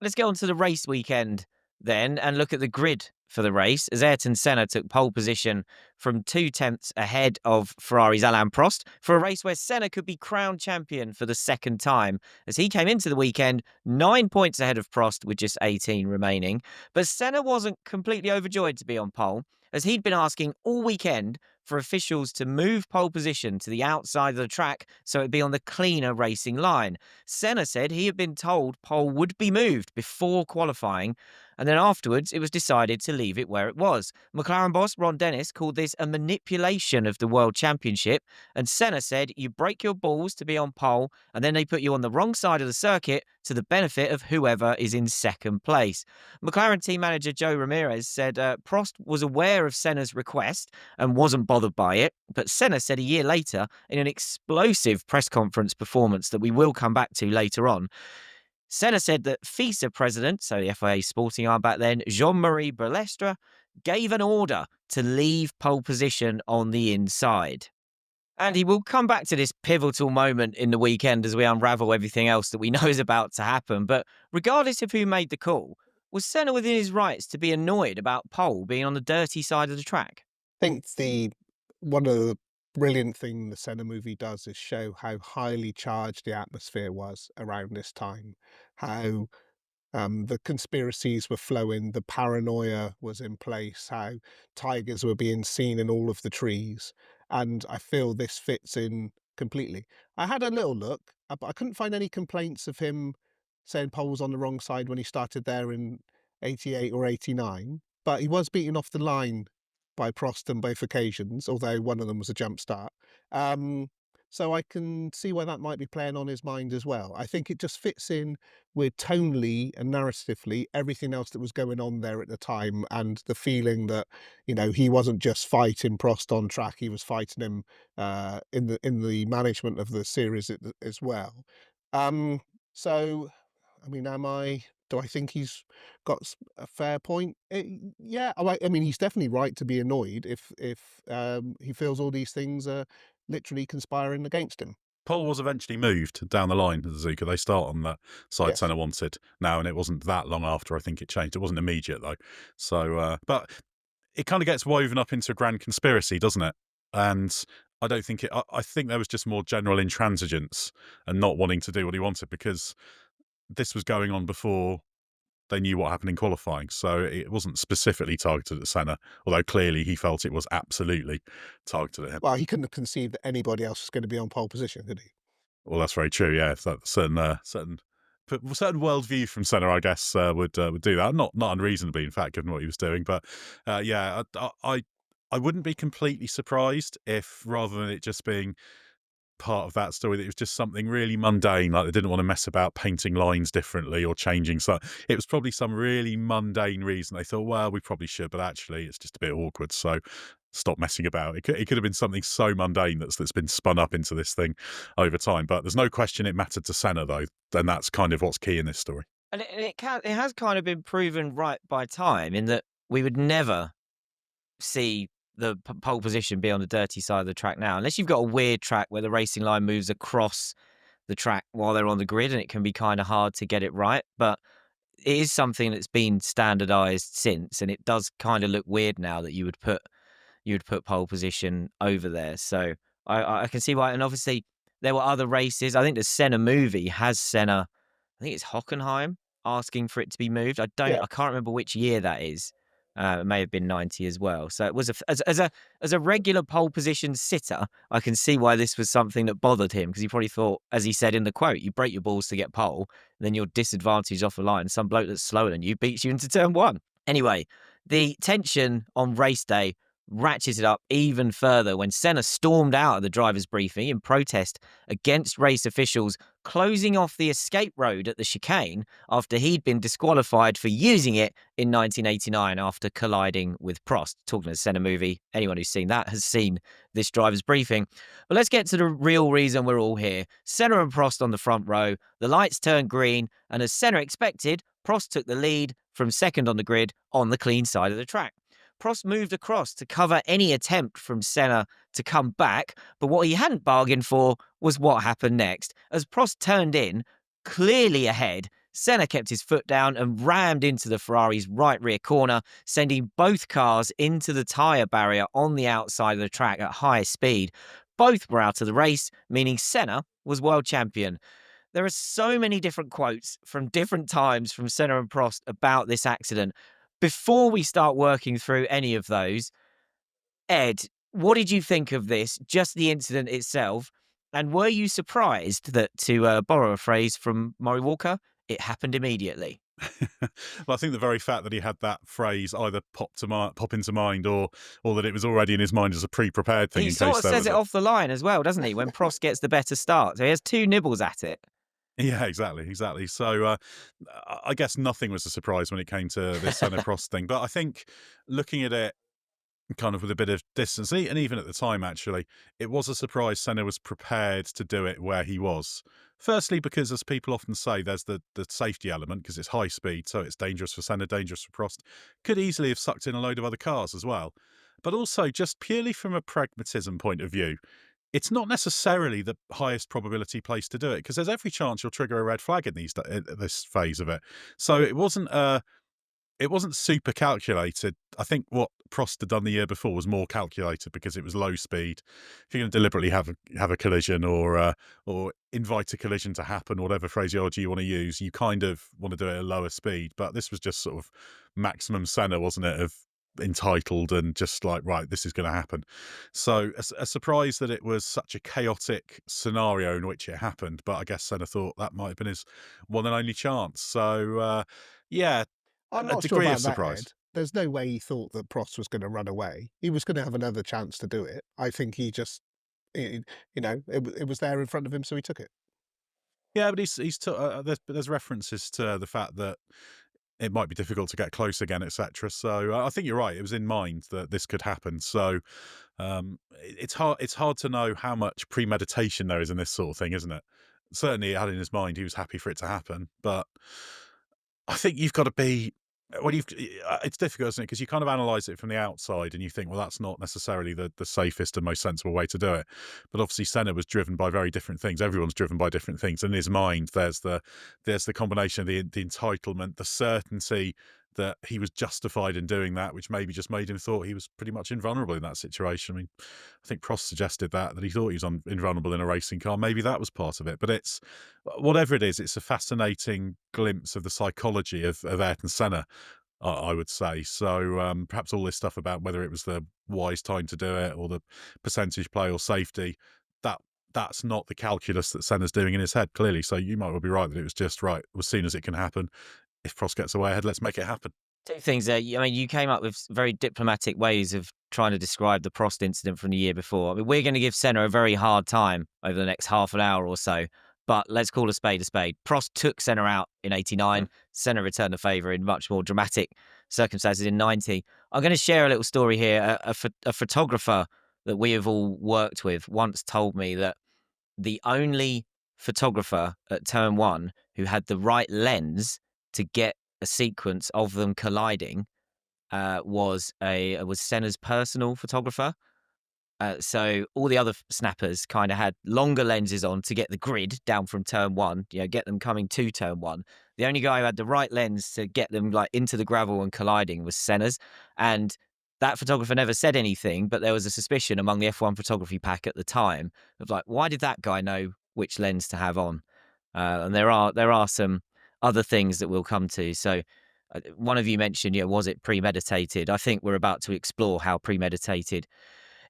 Let's get on to the race weekend then and look at the grid for the race, as Ayrton Senna took pole position from 2/10 ahead of Ferrari's Alain Prost for a race where Senna could be crowned champion for the second time, as he came into the weekend 9 points ahead of Prost with just 18 remaining. But Senna wasn't completely overjoyed to be on pole, as he'd been asking all weekend for officials to move pole position to the outside of the track so it'd be on the cleaner racing line. Senna said he had been told pole would be moved before qualifying, and then afterwards it was decided to leave it where it was. McLaren boss Ron Dennis called this a manipulation of the World Championship, and Senna said you break your balls to be on pole, and then they put you on the wrong side of the circuit to the benefit of whoever is in second place. McLaren team manager Joe Ramirez said Prost was aware of Senna's request and wasn't bothered by it, but Senna said a year later in an explosive press conference performance that we will come back to later on. Senna said that FISA president, so the FIA sporting arm back then, Jean-Marie Balestre, gave an order to leave pole position on the inside. Andy, we'll come back to this pivotal moment in the weekend as we unravel everything else that we know is about to happen. But regardless of who made the call, was Senna within his rights to be annoyed about pole being on the dirty side of the track? I think one of the brilliant thing the Senna movie does is show how highly charged the atmosphere was around this time, how the conspiracies were flowing, the paranoia was in place, how tigers were being seen in all of the trees, and I feel this fits in completely. I had a little look, but I couldn't find any complaints of him saying pole was on the wrong side when he started there in 88 or 89, but he was beaten off the line by Prost on both occasions, although one of them was a jump start. Um, so I can see why that might be playing on his mind as well. I think it just fits in with tonally and narratively everything else that was going on there at the time, and the feeling that, he wasn't just fighting Prost on track, he was fighting him in the management of the series as well. Um, so I mean, do I think he's got a fair point? Yeah, I mean, he's definitely right to be annoyed if he feels all these things are literally conspiring against him. Pole was eventually moved down the line at Suzuka. They start on that side Yes. Senna wanted now, and it wasn't that long after I think it changed. It wasn't immediate though. So, but it kind of gets woven up into a grand conspiracy, doesn't it? And I don't think I think there was just more general intransigence and not wanting to do what he wanted, because this was going on before they knew what happened in qualifying. So it wasn't specifically targeted at Senna, although clearly he felt it was absolutely targeted at him. Well, he couldn't have conceived that anybody else was going to be on pole position, could he? Well, that's very true. Yeah, if that certain worldview from Senna, I guess, would do that. Not unreasonably, in fact, given what he was doing. But yeah, I wouldn't be completely surprised if, rather than it just being part of that story, that it was just something really mundane, like they didn't want to mess about painting lines differently or changing. So it was probably some really mundane reason. They thought, well, we probably should, but actually it's just a bit awkward. So stop messing about. It could have been something so mundane that's been spun up into this thing over time. But there's no question it mattered to Senna, though. And that's kind of what's key in this story. And it has kind of been proven right by time in that we would never see the pole position be on the dirty side of the track now, unless you've got a weird track where the racing line moves across the track while they're on the grid, and it can be kind of hard to get it right. But it is something that's been standardized since, and it does kind of look weird now that you would put pole position over there. So I can see why. And obviously there were other races. I think the Senna movie has Senna, I think it's Hockenheim, asking for it to be moved. I Yeah. can't remember which year that is. It may have been 90 as well. So it was as a regular pole position sitter, I can see why this was something that bothered him, because he probably thought, as he said in the quote, you break your balls to get pole, then you're disadvantaged off the line. Some bloke that's slower than you beats you into turn one. Anyway, the tension on race day ratcheted up even further when Senna stormed out of the driver's briefing in protest against race officials closing off the escape road at the chicane after he'd been disqualified for using it in 1989 after colliding with Prost. Talking of the Senna movie, anyone who's seen that has seen this driver's briefing. But let's get to the real reason we're all here. Senna and Prost on the front row, the lights turned green, and as Senna expected, Prost took the lead from second on the grid on the clean side of the track. Prost moved across to cover any attempt from Senna to come back, but what he hadn't bargained for was what happened next. As Prost turned in, clearly ahead, Senna kept his foot down and rammed into the Ferrari's right rear corner, sending both cars into the tyre barrier on the outside of the track at high speed. Both were out of the race, meaning Senna was world champion. There are so many different quotes from different times from Senna and Prost about this accident. Before we start working through any of those, Ed, what did you think of this, just the incident itself? And were you surprised that, to borrow a phrase from Murray Walker, it happened immediately? Well, I think the very fact that he had that phrase either pop into mind, or that it was already in his mind as a pre-prepared thing He in sort case of there says was it off the line as well, doesn't he, when Prost gets the better start. So he has two nibbles at it. Yeah, exactly. So I guess nothing was a surprise when it came to this Senna Prost thing. But I think looking at it kind of with a bit of distance, and even at the time, actually, it was a surprise Senna was prepared to do it where he was. Firstly, because as people often say, there's the safety element, because it's high speed, so it's dangerous for Senna, dangerous for Prost. Could easily have sucked in a load of other cars as well. But also, just purely from a pragmatism point of view, it's not necessarily the highest probability place to do it, because there's every chance you'll trigger a red flag in this phase of it. So it wasn't super calculated. I think what Prost had done the year before was more calculated, because it was low speed. If you're going to deliberately have a collision, or invite a collision to happen, whatever phraseology you want to use, you kind of want to do it at a lower speed. But this was just sort of maximum Senna, wasn't it? Of entitled, and just like, right, this is going to happen. So a surprise that it was such a chaotic scenario in which it happened. But I guess Senna thought that might have been his one and only chance. So yeah, I'm a not sure degree of about that, surprise. Ed. There's no way he thought that Prost was going to run away. He was going to have another chance to do it. I think he just, it was there in front of him, so he took it. Yeah, but there's references to the fact that it might be difficult to get close again, etc. So I think you're right. It was in mind that this could happen. So it's hard to know how much premeditation there is in this sort of thing, isn't it? Certainly, he had in his mind he was happy for it to happen, but I think you've got to be it's difficult, isn't it? Because you kind of analyze it from the outside and you think, well, that's not necessarily the safest and most sensible way to do it. But obviously, Senna was driven by very different things. Everyone's driven by different things. And in his mind, there's the combination of the entitlement, the certainty that he was justified in doing that, which maybe just made him thought he was pretty much invulnerable in that situation. I mean, I think Prost suggested that he thought he was invulnerable in a racing car. Maybe that was part of it. But it's whatever it is, it's a fascinating glimpse of the psychology of Ayrton Senna, I would say. So perhaps all this stuff about whether it was the wise time to do it, or the percentage play, or safety, that's not the calculus that Senna's doing in his head, clearly. So you might well be right that it was just right. As soon as it can happen, if Prost gets away ahead, let's make it happen. Two things there. I mean, you came up with very diplomatic ways of trying to describe the Prost incident from the year before. I mean, we're going to give Senna a very hard time over the next half an hour or so, but let's call a spade a spade. Prost took Senna out in 89. Senna returned the favour in much more dramatic circumstances in 90. I'm going to share a little story here. A photographer that we have all worked with once told me that the only photographer at Turn 1 who had the right lens to get a sequence of them colliding was Senna's personal photographer. So all the other snappers kind of had longer lenses on to get the grid down from Turn 1, get them coming to Turn 1. The only guy who had the right lens to get them like into the gravel and colliding was Senna's. And that photographer never said anything, but there was a suspicion among the F1 photography pack at the time of like, why did that guy know which lens to have on? And there are some other things that we'll come to. So one of you mentioned, was it premeditated? I think we're about to explore how premeditated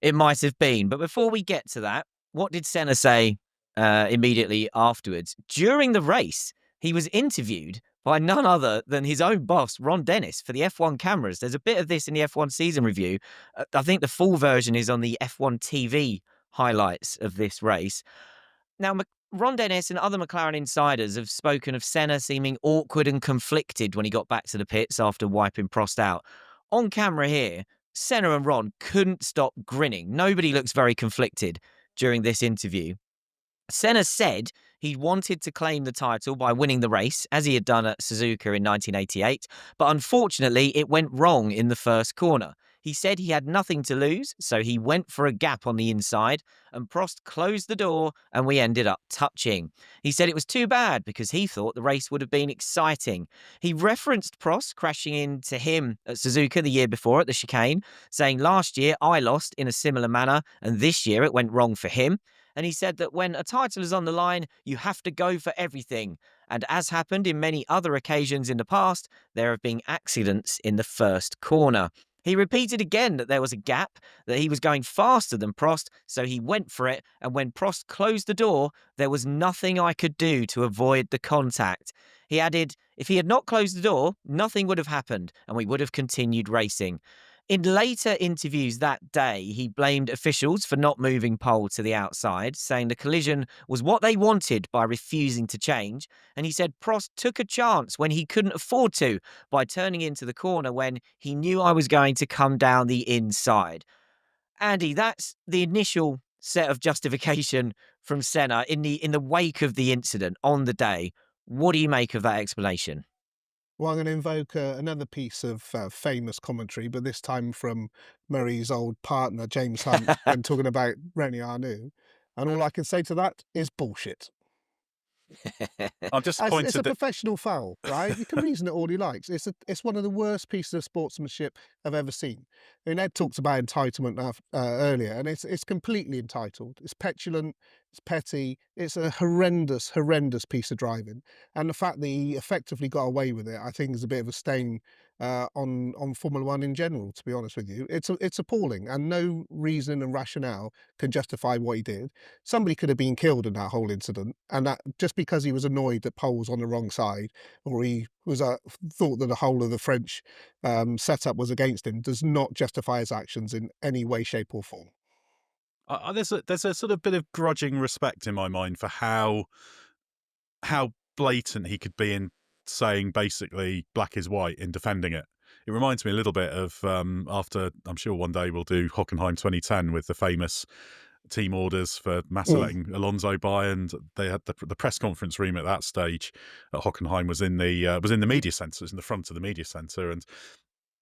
it might have been. But before we get to that, what did Senna say immediately afterwards? During the race, he was interviewed by none other than his own boss, Ron Dennis, for the F1 cameras. There's a bit of this in the F1 season review. I think the full version is on the F1 TV highlights of this race. Now, Ron Dennis and other McLaren insiders have spoken of Senna seeming awkward and conflicted when he got back to the pits after wiping Prost out. On camera here, Senna and Ron couldn't stop grinning. Nobody looks very conflicted during this interview. Senna said he wanted to claim the title by winning the race, as he had done at Suzuka in 1988, but unfortunately it went wrong in the first corner. He said he had nothing to lose, so he went for a gap on the inside, and Prost closed the door and we ended up touching. He said it was too bad because he thought the race would have been exciting. He referenced Prost crashing into him at Suzuka the year before at the chicane, saying last year I lost in a similar manner and this year it went wrong for him. And he said that when a title is on the line, you have to go for everything. And as happened in many other occasions in the past, there have been accidents in the first corner. He repeated again that there was a gap, that he was going faster than Prost, so he went for it, and when Prost closed the door, there was nothing I could do to avoid the contact. He added, if he had not closed the door, nothing would have happened, and we would have continued racing. In later interviews that day, he blamed officials for not moving pole to the outside, saying the collision was what they wanted by refusing to change. And he said Prost took a chance when he couldn't afford to by turning into the corner when he knew I was going to come down the inside. Andy, that's the initial set of justification from Senna in the wake of the incident on the day. What do you make of that explanation? Well, I'm going to invoke another piece of famous commentary, but this time from Murray's old partner, James Hunt, when talking about Remy Arnoux. And all I can say to that is bullshit. I'm It's disappointed a that professional foul, right? You can reason it all he likes. It's one of the worst pieces of sportsmanship I've ever seen. And Ed talked about entitlement earlier, and it's completely entitled. It's petulant, it's petty, it's a horrendous, horrendous piece of driving. And the fact that he effectively got away with it, I think, is a bit of a stain on Formula One in general. To be honest with you, it's appalling, and no reason and rationale can justify what he did. Somebody could have been killed in that whole incident, and that just because he was annoyed that Pole was on the wrong side, or he was thought that the whole of the French setup was against him, does not justify his actions in any way, shape, or form. there's a sort of bit of grudging respect in my mind for how blatant he could be in saying basically black is white in defending it. It reminds me a little bit of after, I'm sure one day we'll do Hockenheim 2010 with the famous team orders for Massa letting Alonso by, and they had the press conference room at that stage at Hockenheim was in the media centre, it was in the front of the media centre, and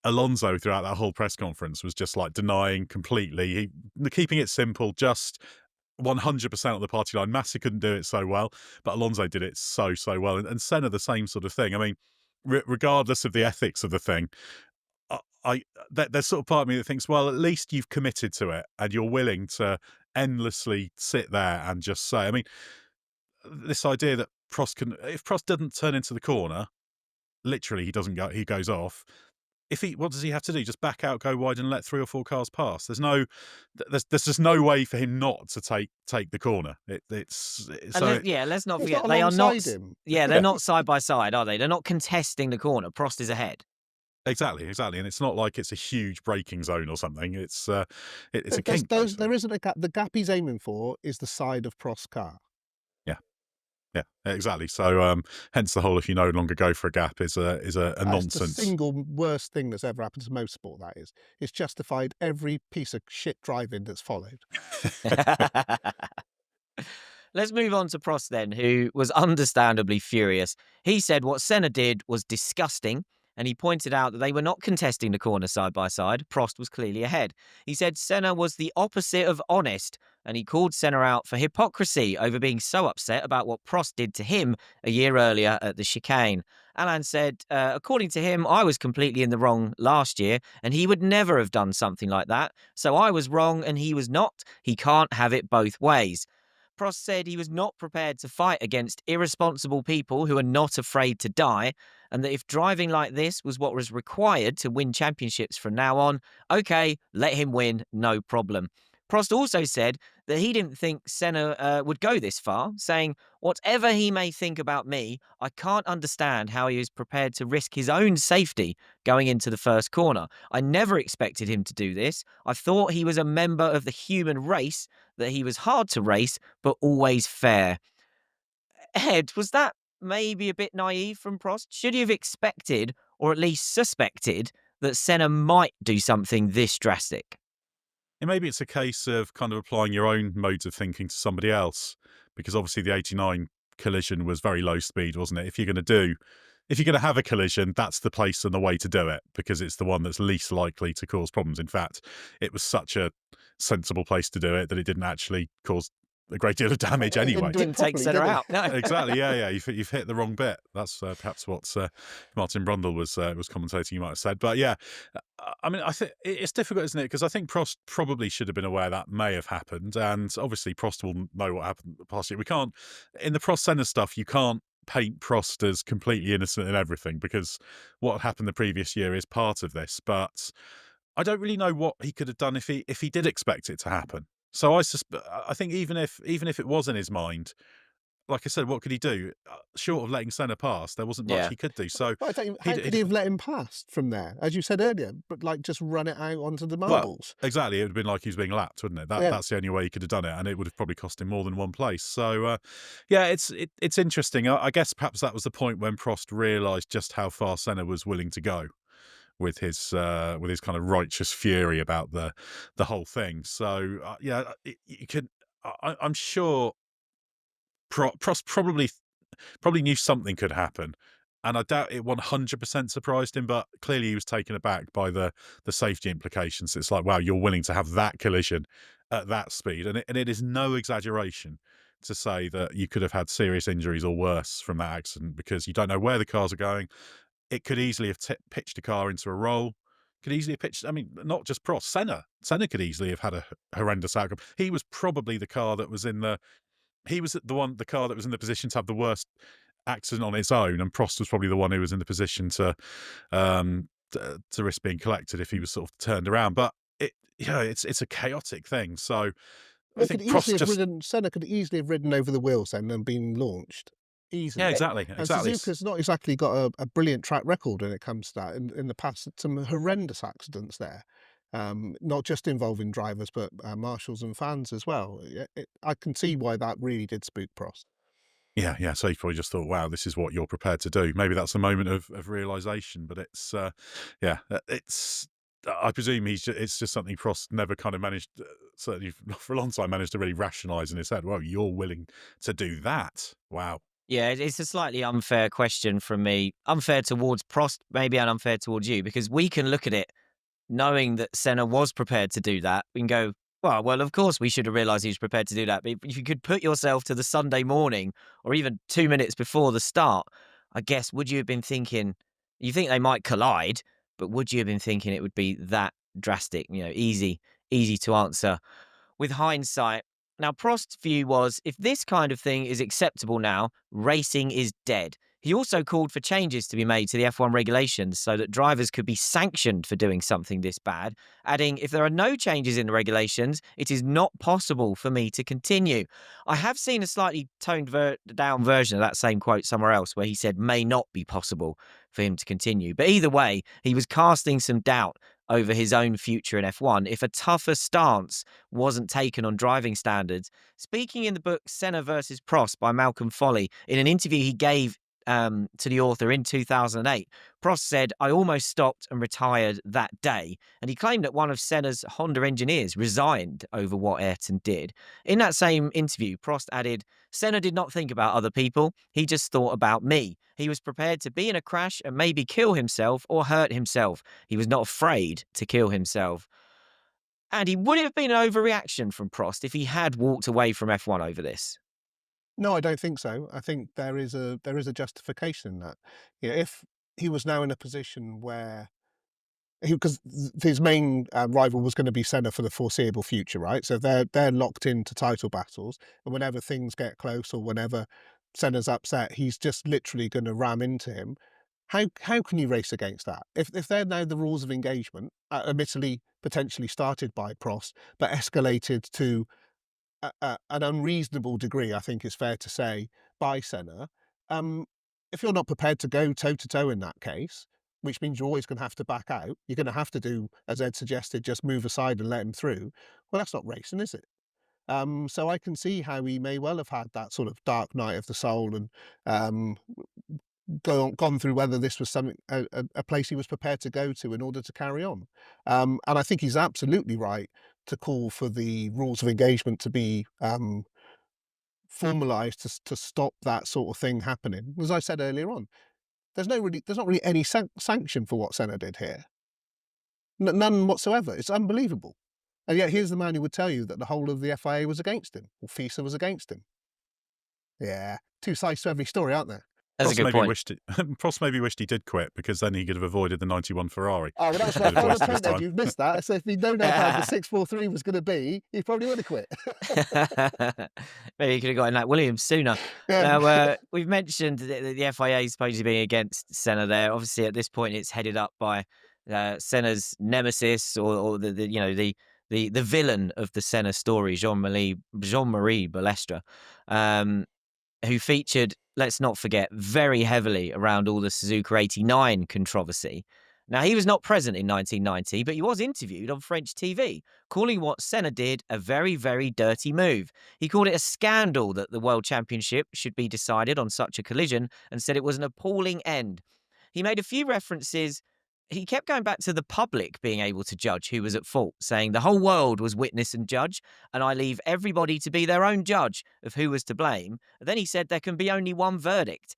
Alonso throughout that whole press conference was just like denying completely, keeping it simple, just 100% on the party line. Massa couldn't do it so well, but Alonso did it so well, and Senna the same sort of thing. I mean, regardless of the ethics of the thing, there's sort of part of me that thinks, well, at least you've committed to it and you're willing to endlessly sit there and just say, I mean, this idea that if Prost doesn't turn into the corner, literally he goes off. What does he have to do? Just back out, go wide, and let 3 or 4 cars pass. There's just no way for him not to take the corner. It's so Let's not It's forget not they are not. alongside him. Yeah, they're not side by side, are they? They're not contesting the corner. Prost is ahead. exactly, and it's not like it's a huge braking zone or something. It's a kink. There isn't a gap. The gap he's aiming for is the side of Prost's car. Yeah, exactly. So, hence the whole "if you no longer go for a gap" is a That's nonsense. the single worst thing that's ever happened to motorsport. That is, it's justified every piece of shit driving that's followed. Let's move on to Prost then, who was understandably furious. He said what Senna did was disgusting, and he pointed out that they were not contesting the corner side by side. Prost was clearly ahead. He said Senna was the opposite of honest, and he called Senna out for hypocrisy over being so upset about what Prost did to him a year earlier at the chicane. Alain said, according to him, I was completely in the wrong last year, and he would never have done something like that. So I was wrong and he was not. He can't have it both ways. Prost said he was not prepared to fight against irresponsible people who are not afraid to die, and that if driving like this was what was required to win championships from now on, okay, let him win, no problem. Prost also said that he didn't think Senna would go this far, saying, whatever he may think about me, I can't understand how he was prepared to risk his own safety going into the first corner. I never expected him to do this. I thought he was a member of the human race, that he was hard to race, but always fair. Ed, was that maybe a bit naive from Prost? Should he have expected, or at least suspected, that Senna might do something this drastic? And maybe it's a case of kind of applying your own modes of thinking to somebody else, because obviously the '89 collision was very low speed, wasn't it? If you're going to do if you're going to have a collision, that's the place and the way to do it, because it's the one that's least likely to cause problems. In fact, it was such a sensible place to do it that it didn't actually cause a great deal of damage It anyway. didn't Didn't take properly, Senna did it? out. No. Exactly. Yeah, yeah. You've hit the wrong bit. That's perhaps what Martin Brundle was commentating. You might have said, but yeah. I mean, I think it's difficult, isn't it? Because I think Prost probably should have been aware that may have happened, and obviously Prost will know what happened past year. We can't, in the Prost Senna stuff, you can't paint Prost as completely innocent in everything, because what happened the previous year is part of this. But I don't really know what he could have done if he did expect it to happen. So I think even if it was in his mind, like I said, what could he do? Short of letting Senna pass, there wasn't much Yeah. he could do. So Well, I don't, he how could he have let him pass from there, as you said earlier? But like, just run it out onto the well, marbles. exactly. It would have been like he was being lapped, wouldn't it? Yeah. That's the only way he could have done it, and it would have probably cost him more than one place. So, yeah, it's interesting. I guess perhaps that was the point when Prost realised just how far Senna was willing to go with his kind of righteous fury about the whole thing. So, yeah, you could. I'm sure Prost probably knew something could happen. And I doubt it 100% surprised him, but clearly he was taken aback by the safety implications. It's like, wow, you're willing to have that collision at that speed. And it is no exaggeration to say that you could have had serious injuries or worse from that accident, because you don't know where the cars are going. It could easily have pitched a car into a roll. Could easily have pitched, I mean, not just Prost, Senna. Senna could easily have had a horrendous outcome. He was probably the car that was in the car that was in the position to have the worst accident on its own, and Prost was probably the one who was in the position to risk being collected if he was sort of turned around. But it's a chaotic thing. So I They could think easily Prost have just ridden. Senna could easily have ridden over the wheels then and been launched yeah, easily. exactly, And exactly. Suzuka's not exactly got a brilliant track record when it comes to that. In the past, some horrendous accidents there, not just involving drivers, but marshals and fans as well. I can see why that really did spook Prost. Yeah, yeah. So he probably just thought, "Wow, this is what you're prepared to do." Maybe that's a moment of realization, but it's yeah, it's. I presume it's just something Prost never kind of managed, certainly for a long time, managed to really rationalise in his head. Well, you're willing to do that? Wow. Yeah, it's a slightly unfair question from me. Unfair towards Prost, maybe, and unfair towards you, because we can look at it knowing that Senna was prepared to do that. We can go, well, of course we should have realised he was prepared to do that. But if you could put yourself to the Sunday morning or even 2 minutes before the start, I guess, would you have been thinking, you think they might collide, but would you have been thinking it would be that drastic? Easy to answer with hindsight. Now, Prost's view was, if this kind of thing is acceptable now, racing is dead. He also called for changes to be made to the F1 regulations so that drivers could be sanctioned for doing something this bad, adding, if there are no changes in the regulations, it is not possible for me to continue. I have seen a slightly toned down version of that same quote somewhere else where he said may not be possible for him to continue. But either way, he was casting some doubt over his own future in F1 if a tougher stance wasn't taken on driving standards. Speaking in the book Senna versus Prost by Malcolm Foley, in an interview he gave to the author in 2008, Prost said, "I almost stopped and retired that day." And he claimed that one of Senna's Honda engineers resigned over what Ayrton did. In that same interview, Prost added, "Senna did not think about other people. He just thought about me. He was prepared to be in a crash and maybe kill himself or hurt himself. He was not afraid to kill himself." And he would it have been an overreaction from Prost if he had walked away from F1 over this? No, I don't think so. I think there is a justification in that. If he was now in a position where because his main rival was going to be Senna for the foreseeable future, right? So they're locked into title battles, and whenever things get close or whenever Senna's upset, he's just literally going to ram into him. How can you race against that? If they're now the rules of engagement, admittedly potentially started by Prost, but escalated to an unreasonable degree, I think is fair to say, by Senna. Um, if you're not prepared to go toe to toe in that case, which means you're always going to have to back out, you're going to have to do, as Ed suggested, just move aside and let him through. Well, that's not racing, is it? So I can see how he may well have had that sort of dark night of the soul and um, gone through whether this was something a place he was prepared to go to in order to carry on. And I think he's absolutely right to call for the rules of engagement to be formalised to stop that sort of thing happening. As I said earlier on, There's not really any sanction for what Senna did here. None whatsoever. It's unbelievable. And yet here's the man who would tell you that the whole of the FIA was against him, or FISA was against him. Yeah, two sides to every story, aren't there? That's a good point. Prost maybe wished he did quit, because then he could have avoided the 91 Ferrari. Oh, well, that's my final point then. You've missed that. So if he'd known how bad the 643 was going to be, he probably would have quit. Maybe he could have got in that Williams sooner. Yeah. Now, we've mentioned the FIA supposedly being against Senna there. Obviously, at this point, it's headed up by Senna's nemesis, or the villain of the Senna story, Jean-Marie Balestre, who featured, let's not forget, very heavily around all the Suzuka 89 controversy. Now, he was not present in 1990, but he was interviewed on French TV, calling what Senna did a very, very dirty move. He called it a scandal that the World Championship should be decided on such a collision, and said it was an appalling end. He made a few references. He kept going back to the public being able to judge who was at fault, saying the whole world was witness and judge, and I leave everybody to be their own judge of who was to blame. And then he said there can be only one verdict.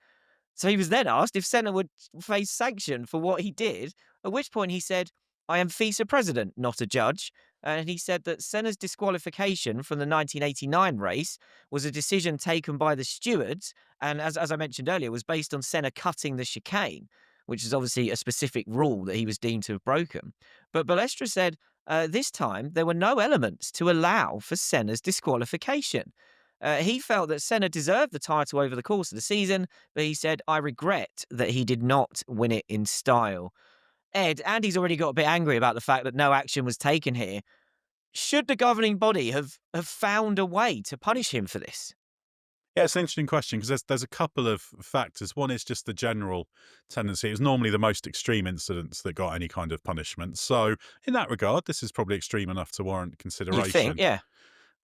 So he was then asked if Senna would face sanction for what he did, at which point he said, I am FISA president, not a judge. And he said that Senna's disqualification from the 1989 race was a decision taken by the stewards, and as I mentioned earlier, was based on Senna cutting the chicane, which is obviously a specific rule that he was deemed to have broken. But Balestre said this time there were no elements to allow for Senna's disqualification. He felt that Senna deserved the title over the course of the season, but he said, I regret that he did not win it in style. Ed, Andy's already got a bit angry about the fact that no action was taken here. Should the governing body have found a way to punish him for this? Yeah, it's an interesting question, because there's a couple of factors. One is just the general tendency. It was normally the most extreme incidents that got any kind of punishment. So in that regard, this is probably extreme enough to warrant consideration. You think, yeah.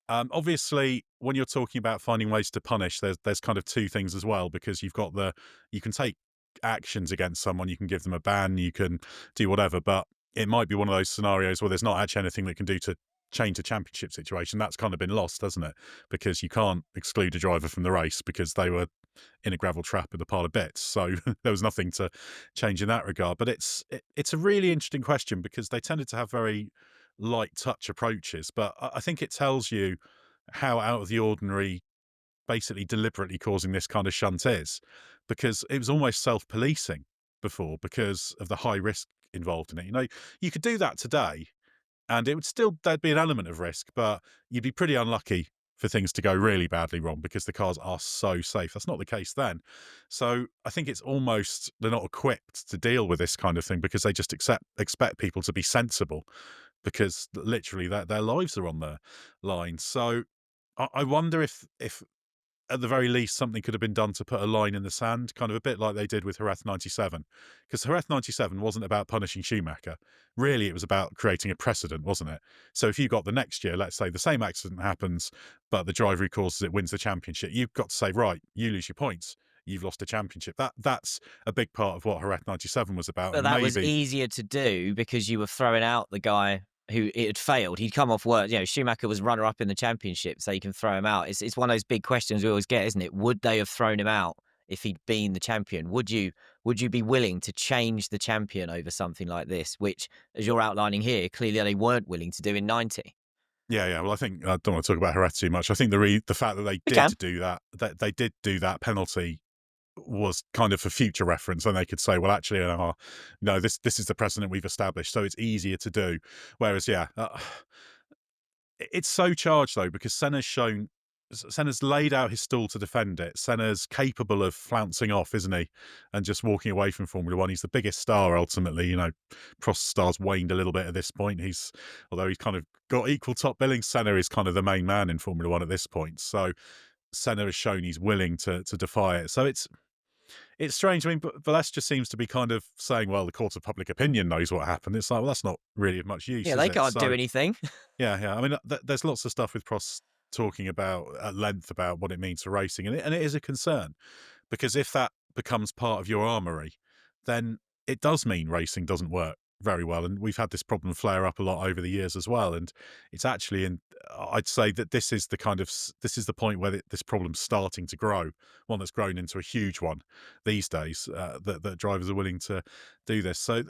Obviously, when you're talking about finding ways to punish, there's kind of two things as well, because you can take actions against someone, you can give them a ban, you can do whatever, but it might be one of those scenarios where there's not actually anything that can do to change a championship situation. That's kind of been lost, hasn't it? Because you can't exclude a driver from the race because they were in a gravel trap with a pile of bits. So there was nothing to change in that regard. But it's a really interesting question, because they tended to have very light touch approaches. But I think it tells you how out of the ordinary basically deliberately causing this kind of shunt is, because it was almost self-policing before because of the high risk involved in it. You know, you could do that today and there'd be an element of risk, but you'd be pretty unlucky for things to go really badly wrong because the cars are so safe. That's not the case then. So I think it's almost they're not equipped to deal with this kind of thing, because they just expect people to be sensible, because literally their lives are on the line. So I wonder if at the very least something could have been done to put a line in the sand, kind of a bit like they did with Jerez 97. Because Jerez 97 wasn't about punishing Schumacher. Really, it was about creating a precedent, wasn't it? So if you got the next year, let's say the same accident happens, but the driver who causes it wins the championship, you've got to say, right, you lose your points. You've lost a championship. That's a big part of what Jerez 97 was about. But that was easier to do because you were throwing out the guy who it had failed. He'd come off work. You know, Schumacher was runner-up in the championship, so you can throw him out. It's one of those big questions we always get, isn't it? Would they have thrown him out if he'd been the champion? Would you be willing to change the champion over something like this, which, as you're outlining here, clearly they weren't willing to do in 90? Yeah. Well, I think I don't want to talk about Jerez too much. I think the fact that they did do that penalty was kind of for future reference, and they could say, well, actually, no, this is the precedent we've established, so it's easier to do. Whereas, it's so charged though, because Senna's laid out his stall to defend it. Senna's capable of flouncing off, isn't he, and just walking away from Formula One. He's the biggest star ultimately. You know, Prost's star's waned a little bit at this point. Although he's kind of got equal top billing, Senna is kind of the main man in Formula One at this point. So Senna has shown he's willing to defy it. So it's strange. I mean, Balestre seems to be kind of saying, well, the court of public opinion knows what happened. It's like, well, that's not really of much use. Yeah, they can't do anything. Yeah. I mean, there's lots of stuff with Prost talking about at length about what it means for racing. And it is a concern, because if that becomes part of your armoury, then it does mean racing doesn't work very well, and we've had this problem flare up a lot over the years as well. And it's actually I'd say that this is the this is the point where this problem's starting to grow, one that's grown into a huge one these days. That drivers are willing to do this. So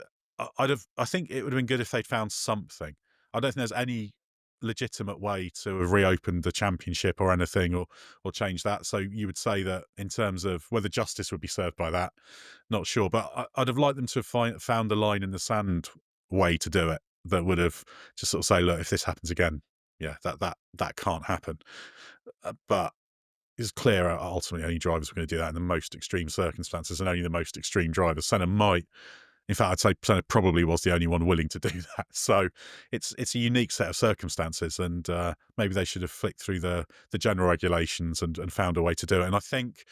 I think it would have been good if they'd found something. I don't think there's any legitimate way to have reopened the championship or anything, or change that. So you would say that in terms of whether justice would be served by that, not sure, but I'd have liked them to have found a line in the sand way to do it that would have just sort of say, look, if this happens again, yeah, that can't happen. But it's clear ultimately only drivers were going to do that in the most extreme circumstances, and only the most extreme drivers. Senna might, in fact, I'd say Senna probably was the only one willing to do that. So it's a unique set of circumstances, and maybe they should have flicked through the general regulations and found a way to do it. And I think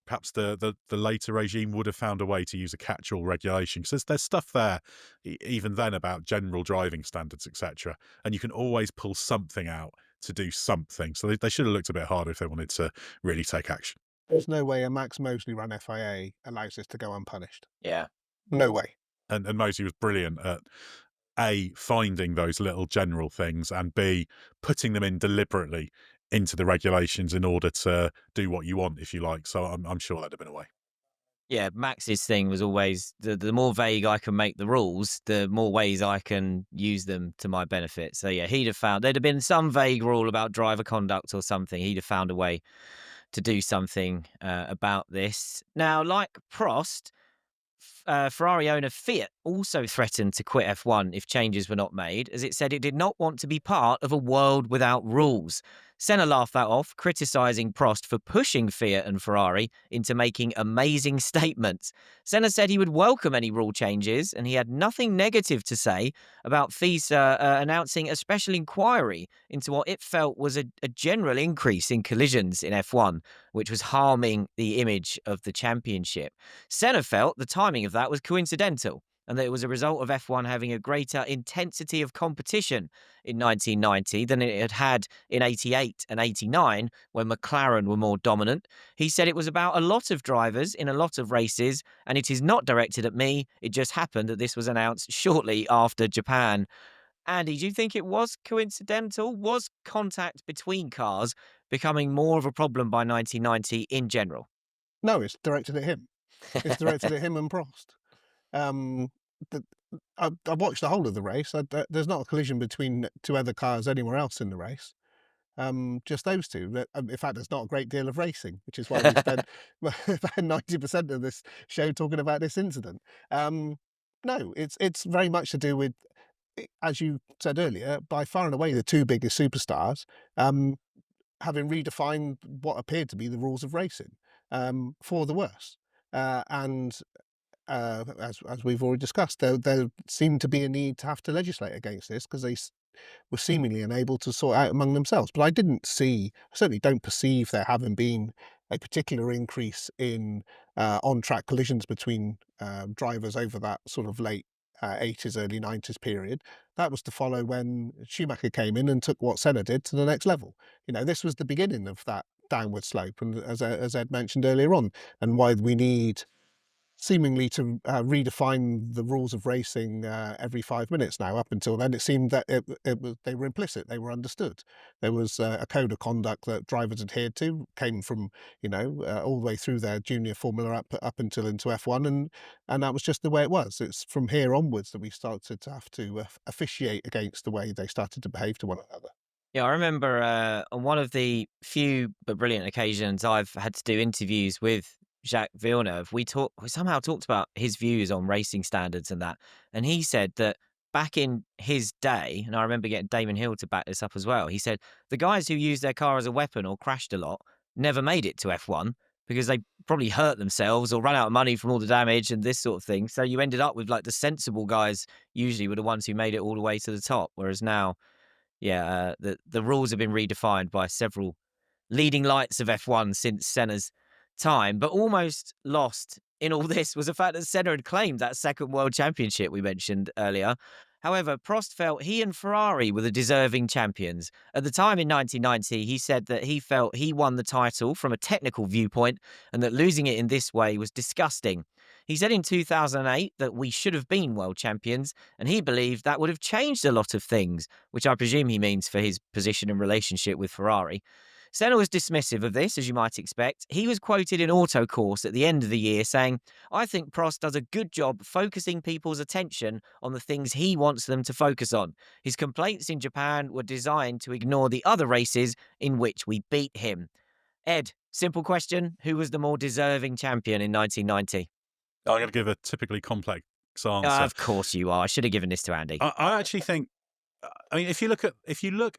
perhaps the later regime would have found a way to use a catch-all regulation, because there's stuff there even then about general driving standards, etc. And you can always pull something out to do something. So they should have looked a bit harder if they wanted to really take action. There's no way a Max Mosley run FIA allows this to go unpunished. Yeah. No way. And Mosley was brilliant at A, finding those little general things, and B, putting them in deliberately into the regulations in order to do what you want, if you like. So I'm sure that'd have been a way. Yeah, Max's thing was always the more vague I can make the rules, the more ways I can use them to my benefit. So yeah, there'd have been some vague rule about driver conduct or something. He'd have found a way to do something about this. Now, like Prost, Ferrari owner Fiat also threatened to quit F1 if changes were not made, as it said it did not want to be part of a world without rules. Senna laughed that off, criticising Prost for pushing Fiat and Ferrari into making amazing statements. Senna said he would welcome any rule changes, and he had nothing negative to say about FISA announcing a special inquiry into what it felt was a general increase in collisions in F1, which was harming the image of the championship. Senna felt the timing of that was coincidental, and that it was a result of F1 having a greater intensity of competition in 1990 than it had had in 88 and 89, when McLaren were more dominant. He said it was about a lot of drivers in a lot of races, and it is not directed at me. It just happened that this was announced shortly after Japan. Andy, do you think it was coincidental? Was contact between cars becoming more of a problem by 1990 in general? No, it's directed at him. It's directed at him and Prost. Um, the, I watched the whole of the race. There's not a collision between two other cars anywhere else in the race. Just those two. In fact, there's not a great deal of racing, which is why we spent about 90% of this show talking about this incident. No, it's very much to do with, as you said earlier, by far and away the two biggest superstars having redefined what appeared to be the rules of racing for the worse. And as we've already discussed, there seemed to be a need to have to legislate against this, because they were seemingly unable to sort out among themselves. But I certainly don't perceive there having been a particular increase in on-track collisions between drivers over that sort of late 80s, early 90s period. That was to follow when Schumacher came in and took what Senna did to the next level. This was the beginning of that downward slope, and as Ed mentioned earlier on, and why we need seemingly to redefine the rules of racing every 5 minutes now. Up until then, it seemed that they were implicit, they were understood. There was a code of conduct that drivers adhered to, came from all the way through their junior Formula up until into F1, and that was just the way it was. It's from here onwards that we started to have to officiate against the way they started to behave to one another. Yeah, I remember on one of the few but brilliant occasions I've had to do interviews with Jacques Villeneuve, we somehow talked about his views on racing standards and that. And he said that back in his day, and I remember getting Damon Hill to back this up as well, he said the guys who used their car as a weapon or crashed a lot never made it to F1 because they probably hurt themselves or ran out of money from all the damage and this sort of thing. So you ended up with like the sensible guys usually were the ones who made it all the way to the top. Whereas now, yeah, the rules have been redefined by several leading lights of F1 since Senna's time, but almost lost in all this was the fact that Senna had claimed that second world championship we mentioned earlier. However, Prost felt he and Ferrari were the deserving champions. At the time in 1990, he said that he felt he won the title from a technical viewpoint and that losing it in this way was disgusting. He said in 2008 that we should have been world champions, and he believed that would have changed a lot of things, which I presume he means for his position and relationship with Ferrari. Senna was dismissive of this, as you might expect. He was quoted in Autocourse at the end of the year saying, "I think Prost does a good job focusing people's attention on the things he wants them to focus on. His complaints in Japan were designed to ignore the other races in which we beat him." Ed, simple question. Who was the more deserving champion in 1990? I'm going to give a typically complex answer. Of course you are. I should have given this to Andy. I actually think. I mean, if you look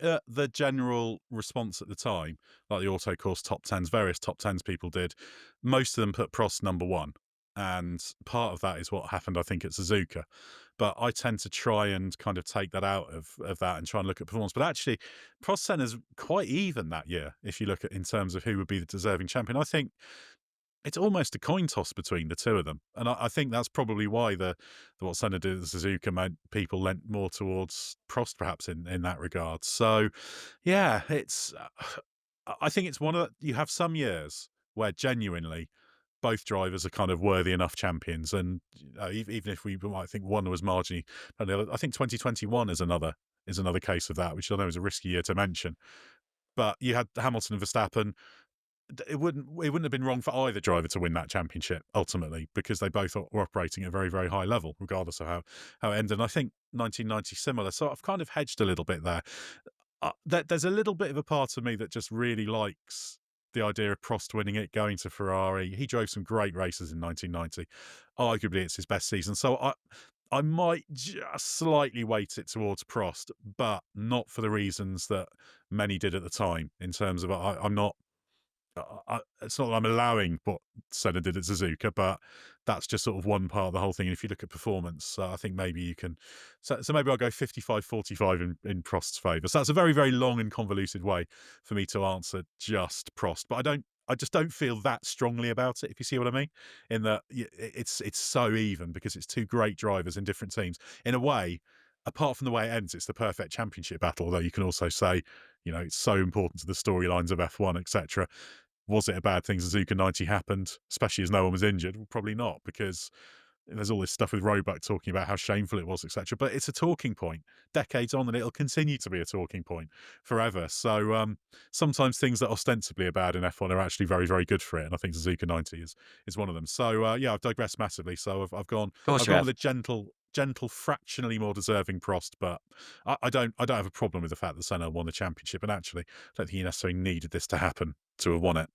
at the general response at the time, like the autocourse top tens, various top tens people did, most of them put Prost number one, and part of that is what happened, I think, at Suzuka. But I tend to try and kind of take that out of that and try and look at performance. But actually, Prost Senna's quite even that year. If you look at in terms of who would be the deserving champion, I think it's almost a coin toss between the two of them, and I think that's probably why the what Senna did at Suzuka meant people leant more towards Prost, perhaps in that regard. So, yeah, it's. I think it's one of you have some years where genuinely both drivers are kind of worthy enough champions, and even if we might think one was marginally, and the other, I think 2021 is another case of that, which I know is a risky year to mention. But you had Hamilton and Verstappen. It wouldn't have been wrong for either driver to win that championship ultimately, because they both were operating at a very, very high level, regardless of how it ended. And I think 1990 similar. So I've kind of hedged a little bit there. There's a little bit of a part of me that just really likes the idea of Prost winning it, going to Ferrari. He drove some great races in 1990. Arguably, it's his best season. So I might just slightly weight it towards Prost, but not for the reasons that many did at the time. In terms of I'm not. It's not that I'm allowing what Senna did at Suzuka, but that's just sort of one part of the whole thing. And if you look at performance, I think maybe you can. So maybe I'll go 55-45 in Prost's favour. So that's a very, very long and convoluted way for me to answer just Prost. But I just don't feel that strongly about it, if you see what I mean. In that it's so even because it's two great drivers in different teams. In a way, apart from the way it ends, it's the perfect championship battle. Although you can also say, it's so important to the storylines of F1, etc. Was it a bad thing Suzuka 90 happened, especially as no one was injured? Well, probably not, because there's all this stuff with Roebuck talking about how shameful it was, etc. But it's a talking point decades on, and it'll continue to be a talking point forever. So sometimes things that ostensibly are bad in F1 are actually very, very good for it, and I think Suzuka 90 is one of them. So yeah, I've digressed massively. So I've gone with a gentle, fractionally more deserving Prost, but I don't have a problem with the fact that Senna won the championship, and actually I don't think he necessarily needed this to happen to have won it.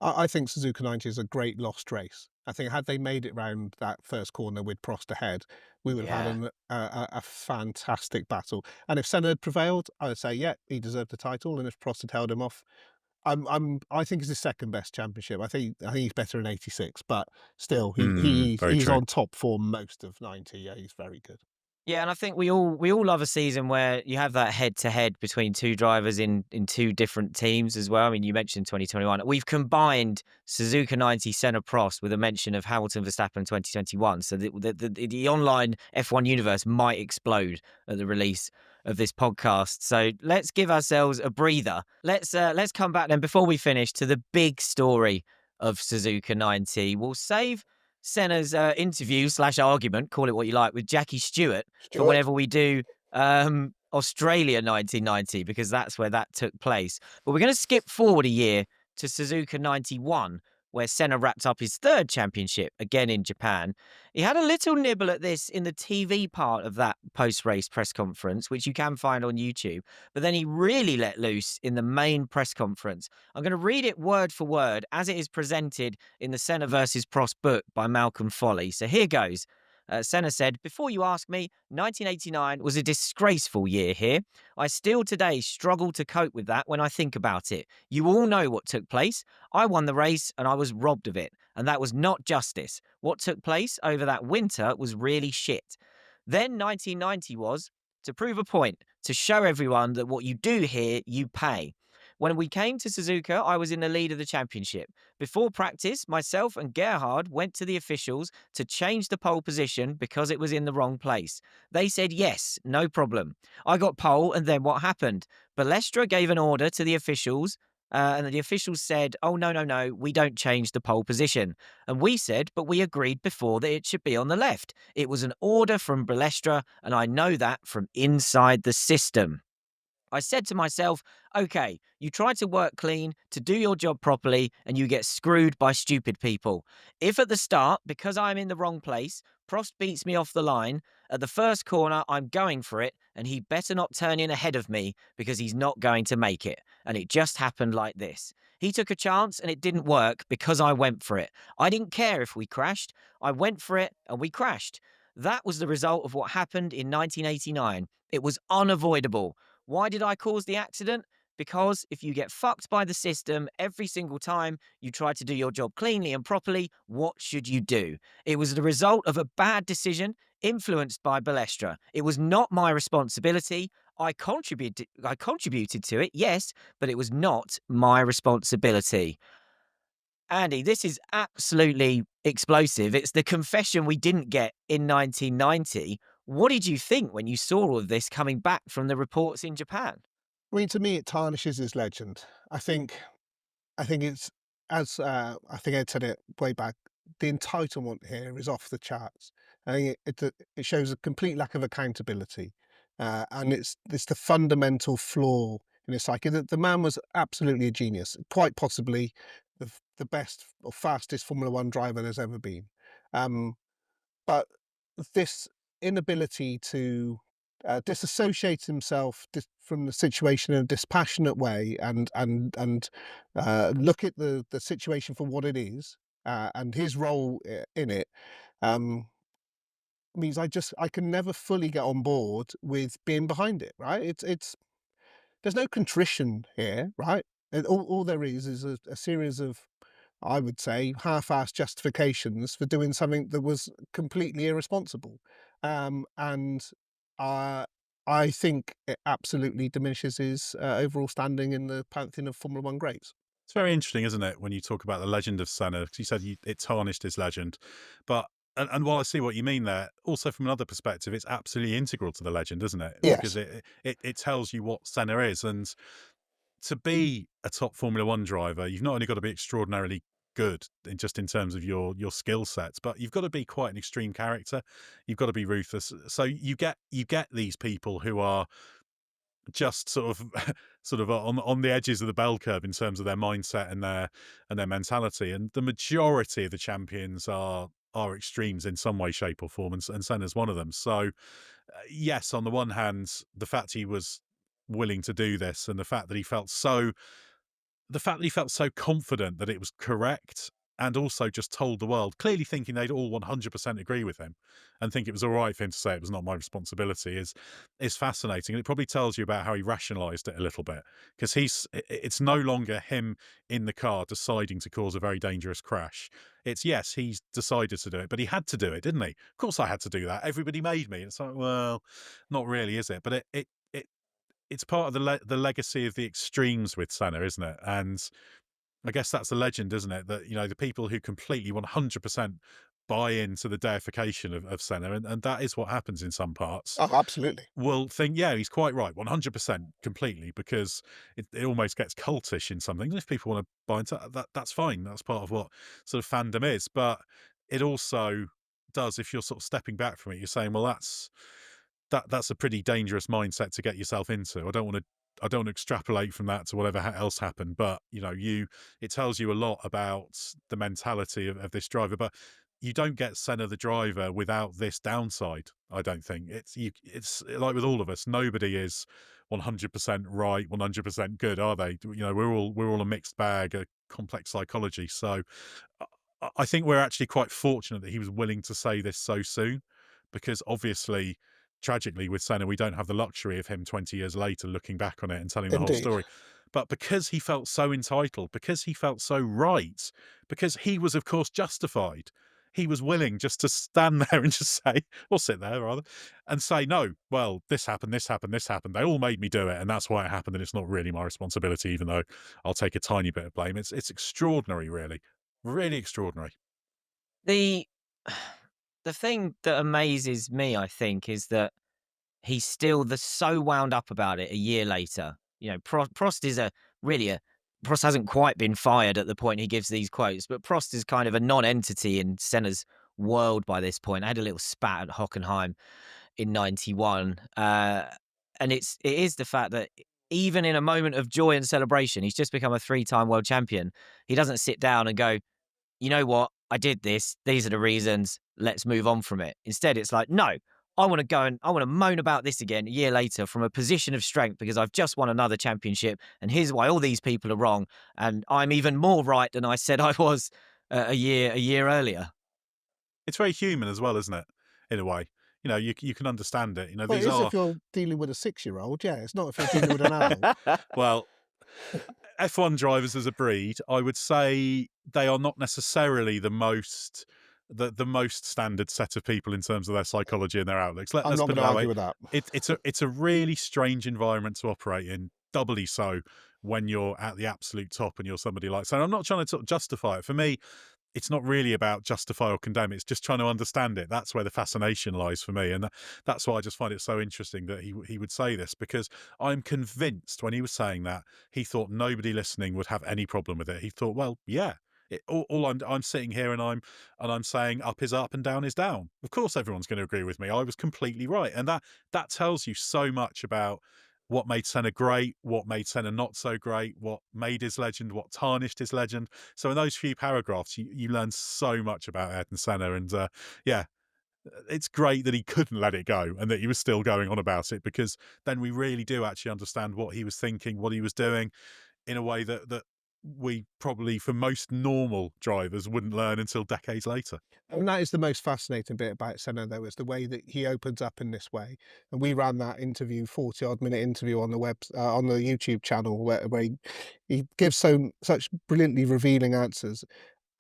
I think Suzuka 90 is a great lost race. I think had they made it round that first corner with Prost ahead, we would have had a fantastic battle. And if Senna had prevailed, I would say, yeah, he deserved the title. And if Prost had held him off, I think it's his second best championship. I think he's better in '86, but still, he's true. on top for most of '90. Yeah, he's very good. Yeah, and I think we all love a season where you have that head-to-head between two drivers in two different teams as well. I mean, you mentioned 2021. We've combined Suzuka 90 Senna Prost with a mention of Hamilton Verstappen 2021. So the online F1 universe might explode at the release of this podcast. So let's give ourselves a breather. Let's come back then before we finish to the big story of Suzuka 90. We'll save Senna's interview / argument, call it what you like, with Jackie Stewart for whenever we do Australia 1990, because that's where that took place. But we're going to skip forward a year to Suzuka 91, where Senna wrapped up his third championship, again in Japan. He had a little nibble at this in the TV part of that post-race press conference, which you can find on YouTube. But then he really let loose in the main press conference. I'm going to read it word for word as it is presented in the Senna versus Prost book by Malcolm Foley. So here goes. Senna said, "Before you ask me, 1989 was a disgraceful year here. I still today struggle to cope with that when I think about it. You all know what took place. I won the race and I was robbed of it. And that was not justice. What took place over that winter was really shit. Then 1990 was, to prove a point, to show everyone that what you do here, you pay. When we came to Suzuka, I was in the lead of the championship. Before practice, myself and Gerhard went to the officials to change the pole position because it was in the wrong place. They said yes, no problem. I got pole, and then what happened? Balestra gave an order to the officials And the officials said, oh, no, no, no, we don't change the pole position. And we said, but we agreed before that it should be on the left. It was an order from Balestra, and I know that from inside the system. I said to myself, okay, you try to work clean, to do your job properly, and you get screwed by stupid people. If at the start, because I'm in the wrong place, Prost beats me off the line, at the first corner, I'm going for it, and he better not turn in ahead of me because he's not going to make it. And it just happened like this. He took a chance and it didn't work because I went for it. I didn't care if we crashed. I went for it and we crashed. That was the result of what happened in 1989. It was unavoidable. Why did I cause the accident? Because if you get fucked by the system every single time you try to do your job cleanly and properly, what should you do? It was the result of a bad decision influenced by Balestra. It was not my responsibility. I contributed to it, yes, but it was not my responsibility. Andy, this is absolutely explosive. It's the confession we didn't get in 1990. What did you think when you saw all of this coming back from the reports in Japan? I mean, to me, it tarnishes his legend. I think it's, as I think Ed said it way back, the entitlement here is off the charts. I think it shows a complete lack of accountability, and it's the fundamental flaw in his psyche. The man was absolutely a genius, quite possibly the best or fastest Formula One driver there's ever been. Um, but this inability to disassociate himself from the situation in a dispassionate way and look at the situation for what it is, and his role in it, um, means I can never fully get on board with being behind it. Right? It's there's no contrition here, right? All there is a series of, I would say, half-assed justifications for doing something that was completely irresponsible. And uh, I think it absolutely diminishes his overall standing in the pantheon of Formula One greats. It's very interesting, isn't it, when you talk about the legend of Senna? 'Cause you said it tarnished his legend, but and while I see what you mean there, also from another perspective, it's absolutely integral to the legend, isn't it? Because Yes, it tells you what Senna is, and to be a top Formula One driver, you've not only got to be extraordinarily good in terms of your skill sets, but you've got to be quite an extreme character. You've got to be ruthless. So you get these people who are just sort of on the edges of the bell curve in terms of their mindset and their mentality. And the majority of the champions are extremes in some way, shape, or form, and Senna's one of them. So yes, on the one hand, the fact he was willing to do this, and the fact that he felt so confident that it was correct, and also just told the world, clearly thinking they'd all 100% agree with him and think it was all right for him to say it was not my responsibility, is fascinating. And it probably tells you about how he rationalized it a little bit, because it's no longer him in the car deciding to cause a very dangerous crash. It's, yes, he's decided to do it, but he had to do it, didn't he? Of course I had to do that. Everybody made me. It's like, well, not really, is it? But it's part of the legacy of the extremes with Senna, isn't it? And I guess that's a legend, isn't it? That, the people who completely 100% buy into the deification of Senna, and that is what happens in some parts, oh, absolutely, will think, yeah, he's quite right, 100% completely, because it almost gets cultish in some things. And if people want to buy into that, that's fine. That's part of what sort of fandom is. But it also does, if you're sort of stepping back from it, you're saying, well, that's a pretty dangerous mindset to get yourself into. I don't want to extrapolate from that to whatever else happened, but it tells you a lot about the mentality of this driver. But you don't get Senna the driver without this downside. I don't think it's like with all of us. Nobody is 100% right, 100% good, are they? We're all a mixed bag, a complex psychology. So I think we're actually quite fortunate that he was willing to say this so soon, because obviously, tragically, with Senna, we don't have the luxury of him 20 years later looking back on it and telling the whole indeed. story. But because he felt so entitled, because he felt so right, because he was, of course, justified, he was willing just to stand there and just say, or sit there rather, and say, no, well, this happened, this happened, this happened. They all made me do it, and that's why it happened, and it's not really my responsibility, even though I'll take a tiny bit of blame. It's extraordinary, really. Really extraordinary. The the thing that amazes me, I think, is that he's still so wound up about it a year later. Prost is really a Prost hasn't quite been fired at the point he gives these quotes, but Prost is kind of a non-entity in Senna's world by this point. I had a little spat at Hockenheim in '91, and it is the fact that even in a moment of joy and celebration, he's just become a 3-time world champion. He doesn't sit down and go, you know what? I did this. These are the reasons. Let's move on from it. Instead, it's like, no, I want to go and I want to moan about this again a year later from a position of strength because I've just won another championship. And here's why all these people are wrong. And I'm even more right than I said I was a year earlier. It's very human as well, isn't it? In a way, you can understand it. Well, These it is are if you're dealing with a 6-year-old. Yeah, it's not if you're dealing with an adult. well, F1 drivers as a breed, I would say they are not necessarily the most standard set of people in terms of their psychology and their outlooks. I'm Let's not put going it to that way. argue with that. It's a really strange environment to operate in, doubly so when you're at the absolute top and you're somebody like. So I'm not trying to sort of justify it. For me, it's not really about justify or condemn. It's just trying to understand it. That's where the fascination lies for me. And that's why I just find it so interesting that he would say this, because I'm convinced when he was saying that, he thought nobody listening would have any problem with it. He thought, well, yeah, all I'm sitting here and I'm saying up is up and down is down. Of course, everyone's going to agree with me. I was completely right. And that tells you so much about what made Senna great, what made Senna not so great, what made his legend, what tarnished his legend. So in those few paragraphs, you learn so much about Ayrton Senna. And yeah, it's great that he couldn't let it go and that he was still going on about it, because then we really do actually understand what he was thinking, what he was doing, in a way that we probably, for most normal drivers, wouldn't learn until decades later. And that is the most fascinating bit about Senna, though, is the way that he opens up in this way. And we ran that interview, 40-odd minute interview on the on the YouTube channel, where he gives such brilliantly revealing answers.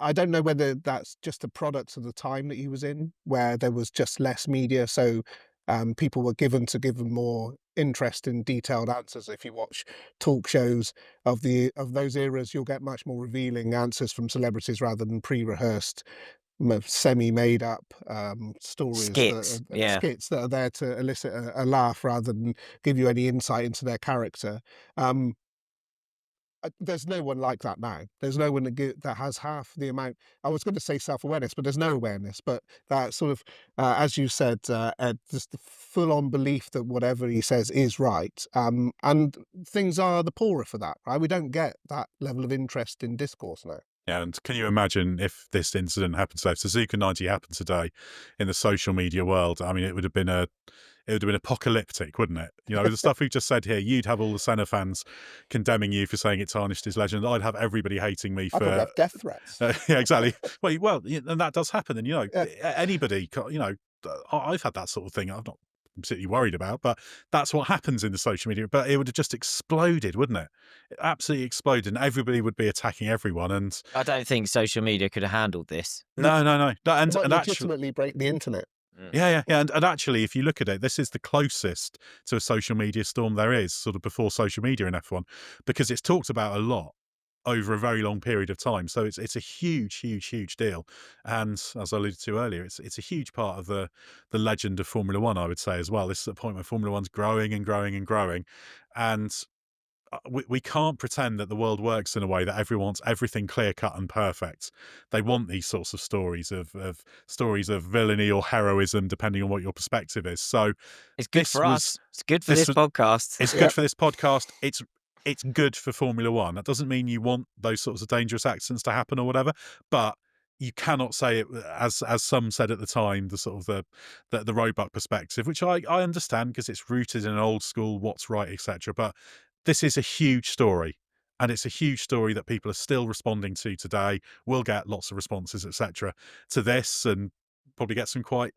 I don't know whether that's just a product of the time that he was in, where there was just less media, so people were given more interest in detailed answers. If you watch talk shows of those eras, you'll get much more revealing answers from celebrities rather than pre-rehearsed, semi-made up stories, Skits, yeah. skits that are there to elicit a laugh rather than give you any insight into their character. There's no one like that now. There's no one that has half the amount. I was going to say self-awareness, but there's no awareness. But that sort of, as you said, Ed, just the full-on belief that whatever he says is right. And things are the poorer for that, right? We don't get that level of interest in discourse now. Yeah, and can you imagine if this incident happened today, if Suzuka 90 happened today in the social media world? I mean, it would have been apocalyptic, wouldn't it? The stuff we've just said here, you'd have all the Senna fans condemning you for saying it tarnished his legend. I'd have everybody hating me I for could have death threats. yeah, exactly. Well, and that does happen. And Yeah. anybody, I've had that sort of thing. I'm not particularly worried about, but that's what happens in the social media. But it would have just exploded, wouldn't it? It absolutely exploded, and everybody would be attacking everyone. And I don't think social media could have handled this. no. It might And actually, legitimately break the internet. yeah. And actually, if you look at it, this is the closest to a social media storm there is, sort of before social media in F1, because it's talked about a lot over a very long period of time. So it's a huge deal. And as I alluded to earlier, it's a huge part of the legend of Formula One, I would say, as well. This is a point where Formula One's growing and growing and growing. And we can't pretend that the world works in a way that everyone wants everything clear cut and perfect. They want these sorts of stories of villainy or heroism, depending on what your perspective is. So It's good for us. It's good for this podcast. It's good for this podcast. It's good for Formula One. That doesn't mean you want those sorts of dangerous accidents to happen or whatever, but you cannot say it as some said at the time, the sort of the roebuck perspective, which I understand because it's rooted in an old school what's right, etc. But this is a huge story, and it's a huge story that people are still responding to today. We'll get lots of responses, etc., to this, and probably get some quite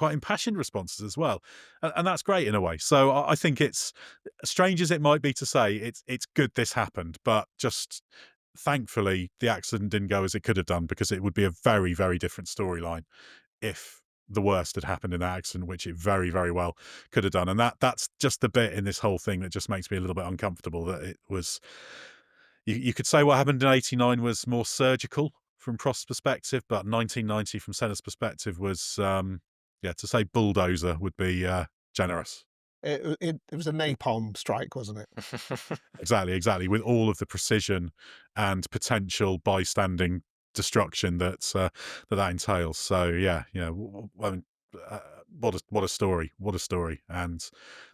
impassioned responses as well, and that's great in a way. So I think it's, strange as it might be to say, it's good this happened, but just thankfully the accident didn't go as it could have done, because it would be a very, very different storyline if the worst had happened in that accident, which it very, very well could have done. And that's just the bit in this whole thing that just makes me a little bit uncomfortable, that it was, you could say what happened in '89 was more surgical from Prost's perspective, but 1990 from Senna's perspective was, to say bulldozer would be generous. It was a napalm strike, wasn't it? Exactly, with all of the precision and potential bystanding destruction that entails. So yeah, I mean, uh, what a story, what a story, and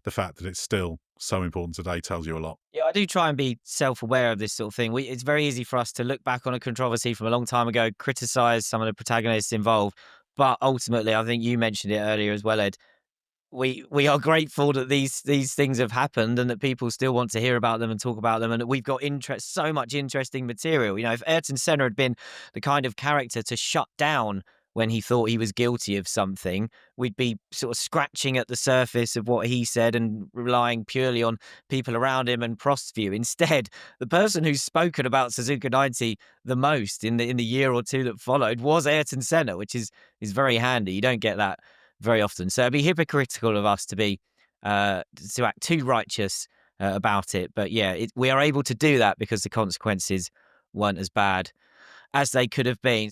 the fact that it's still so important today tells you a lot. Yeah, I do try and be self-aware of this sort of thing. It's very easy for us to look back on a controversy from a long time ago, criticize some of the protagonists involved, but ultimately, I think you mentioned it earlier as well, Ed. We are grateful that these things have happened and that people still want to hear about them and talk about them, and that we've got so much interesting material. If Ayrton Senna had been the kind of character to shut down when he thought he was guilty of something, we'd be sort of scratching at the surface of what he said and relying purely on people around him and Prost's view. Instead, the person who's spoken about Suzuka 90 the most in the year or two that followed was Ayrton Senna, which is very handy. You don't get that very often. So it'd be hypocritical of us to be to act too righteous about it. But yeah, we are able to do that because the consequences weren't as bad as they could have been.